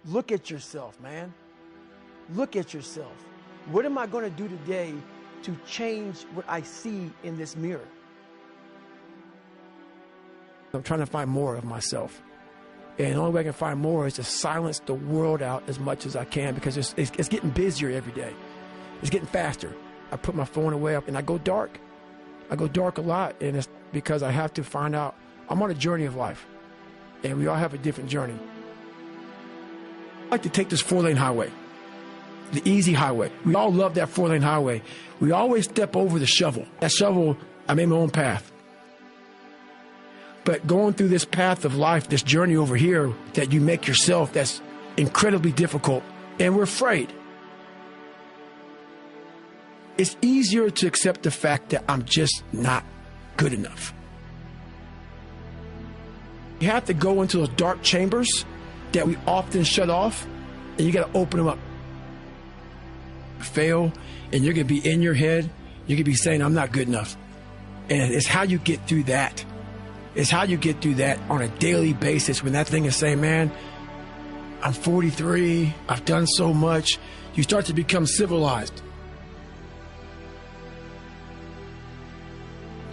Look at yourself, man. Look at yourself. What am I going to do today to change what I see in this mirror? I'm trying to find more of myself. And the only way I can find more is to silence the world out as much as I can, because it's getting busier every day. It's getting faster. I put my phone away and I go dark. I go dark a lot, and it's because I have to find out. I'm on a journey of life, and we all have a different journey. I like to take this 4-lane highway, the easy highway. We all love that 4-lane highway. We always step over the shovel. That shovel, I made my own path. But going through this path of life, this journey over here that you make yourself, that's incredibly difficult, and we're afraid. It's easier to accept the fact that I'm just not good enough. You have to go into those dark chambers that we often shut off, and you got to open them up. Fail, and you're going to be in your head. You're going to be saying, I'm not good enough. And it's how you get through that. It's how you get through that on a daily basis, when that thing is saying, man, I'm 43, I've done so much. You start to become civilized.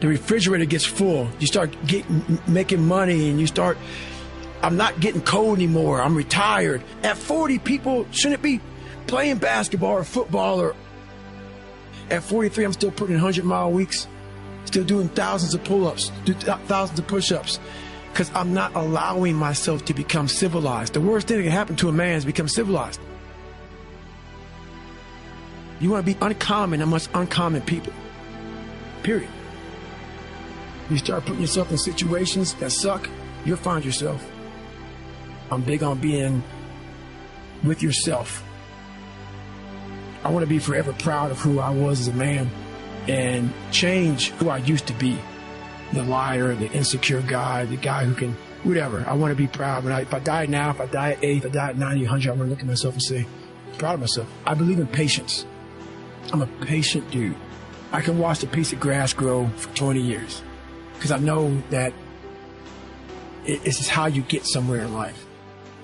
The refrigerator gets full. You start making money, and you start, I'm not getting cold anymore. I'm retired. At 40, people shouldn't be playing basketball or football. Or at 43, I'm still putting 100-mile weeks, still doing thousands of pull-ups, thousands of push-ups, because I'm not allowing myself to become civilized. The worst thing that can happen to a man is become civilized. You want to be uncommon amongst uncommon people, period. You start putting yourself in situations that suck, you'll find yourself. I'm big on being with yourself. I want to be forever proud of who I was as a man and change who I used to be. The liar, the insecure guy, the guy who can, whatever. I want to be proud. If I die now, if I die at 8, if I die at 90, 100, I want to look at myself and say, I'm proud of myself. I believe in patience. I'm a patient dude. I can watch a piece of grass grow for 20 years. Because I know that this is how you get somewhere in life.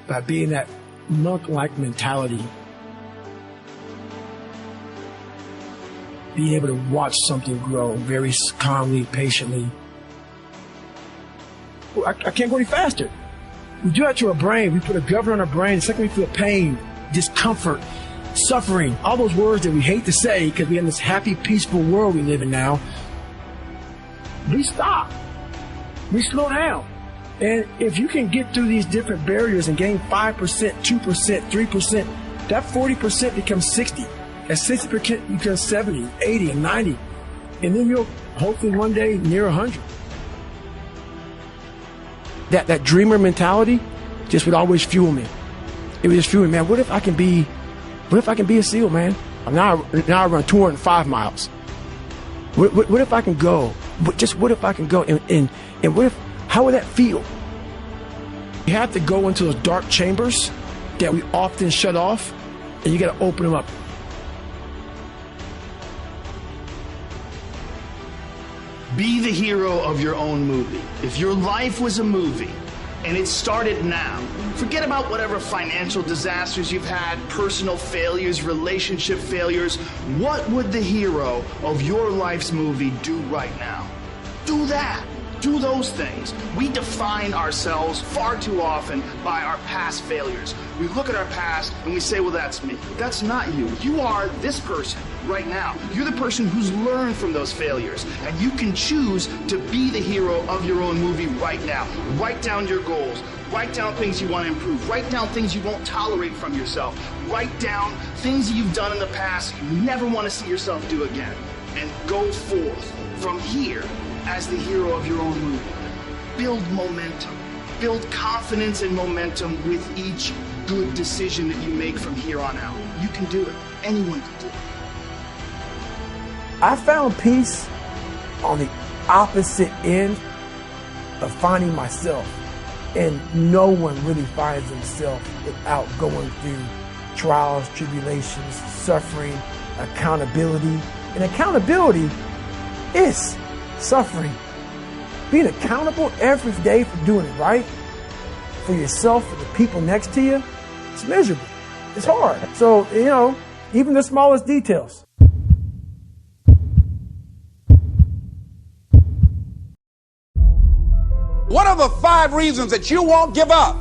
By being that monk-like mentality, being able to watch something grow very calmly, patiently. I can't go any faster. We do that to our brain. We put a governor on our brain. The second we feel pain, discomfort, suffering, all those words that we hate to say because we're in this happy, peaceful world we live in now, we stop. We slow down. And if you can get through these different barriers and gain 5%, 2%, 3%, that 40% becomes 60. At 60% becomes 70, 80, and 90. And then you'll hopefully one day near 100. That dreamer mentality just would always fuel me. It would just fuel me, man. What if I can be a SEAL, man? Now I run 205 miles. What if I can go? What if I can go? And what if, how would that feel? You have to go into those dark chambers that we often shut off, and you got to open them up. Be the hero of your own movie. If your life was a movie and it started now, forget about whatever financial disasters you've had, personal failures, relationship failures. What would the hero of your life's movie do right now? Do that. Do those things. We define ourselves far too often by our past failures. We look at our past and we say, well, that's me. That's not you. You are this person right now. You're the person who's learned from those failures, and you can choose to be the hero of your own movie right now. Write down your goals. Write down things you want to improve. Write down things you won't tolerate from yourself. Write down things you've done in the past you never want to see yourself do again. And go forth from here as the hero of your own movie. Build momentum. Build confidence and momentum with each good decision that you make from here on out. You can do it. Anyone can do it. I found peace on the opposite end of finding myself. And no one really finds themselves without going through trials, tribulations, suffering, accountability. And accountability is suffering. Being accountable every day for doing it right, for yourself, for the people next to you, It's miserable. It's hard. So, you know, even the smallest details. What are the 5 reasons that you won't give up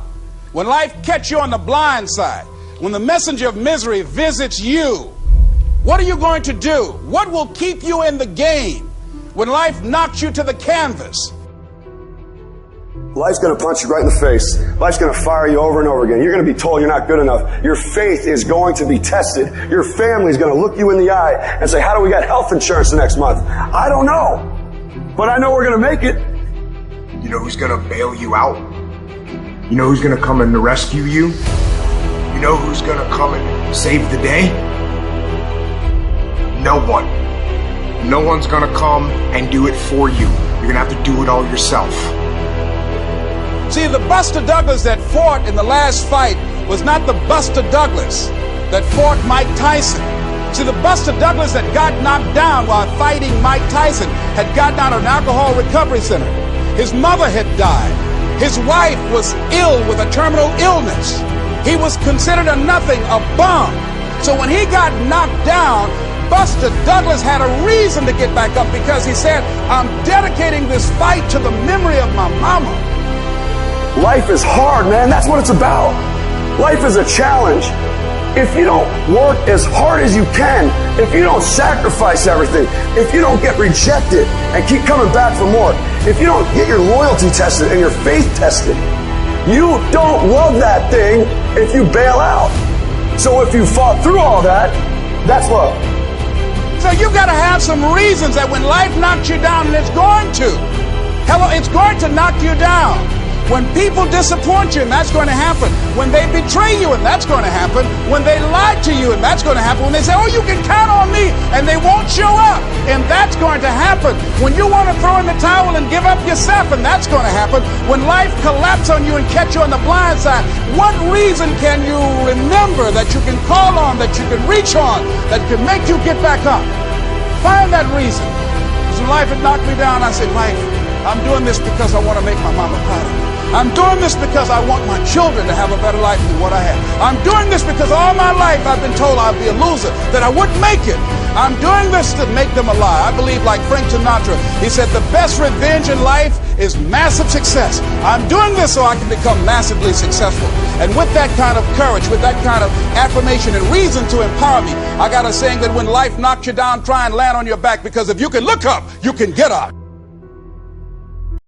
when life catches you on the blind side? When the messenger of misery visits you, what are you going to do? What will keep you in the game when life knocks you to the canvas? Life's going to punch you right in the face. Life's going to fire you over and over again. You're going to be told you're not good enough. Your faith is going to be tested. Your family's going to look you in the eye and say, how do we get health insurance the next month? I don't know. But I know we're going to make it. You know who's going to bail you out? You know who's going to come and rescue you? You know who's going to come and save the day? No one. No one's going to come and do it for you. You're going to have to do it all yourself. See, the Buster Douglas that fought in the last fight was not the Buster Douglas that fought Mike Tyson. See, the Buster Douglas that got knocked down while fighting Mike Tyson had gotten out of an alcohol recovery center. His mother had died. His wife was ill with a terminal illness. He was considered a nothing, a bum. So when he got knocked down, Buster Douglas had a reason to get back up because he said, I'm dedicating this fight to the memory of my mama. Life is hard, man. That's what it's about. Life is a challenge. If you don't work as hard as you can, if you don't sacrifice everything, if you don't get rejected and keep coming back for more, if you don't get your loyalty tested and your faith tested, you don't love that thing if you bail out. So if you fought through all that, that's love. So you've got to have some reasons that when life knocks you down, and it's going to. Hello, it's going to knock you down. When people disappoint you, and that's going to happen. When they betray you, and that's going to happen. When they lie to you, and that's going to happen. When they say, oh, you can count on me, and they won't show up, and that's going to happen. When you want to throw in the towel and give up yourself, and that's going to happen. When life collapses on you and catch you on the blind side, what reason can you remember that you can call on, that you can reach on, that can make you get back up? Find that reason. Because when life had knocked me down, I said, life, I'm doing this because I want to make my mama proud of me. I'm doing this because I want my children to have a better life than what I have. I'm doing this because all my life I've been told I'd be a loser, that I wouldn't make it. I'm doing this to make them a lie. I believe, like Frank Sinatra, he said the best revenge in life is massive success. I'm doing this so I can become massively successful. And with that kind of courage, with that kind of affirmation and reason to empower me, I got a saying that when life knocks you down, try and land on your back, because if you can look up, you can get up.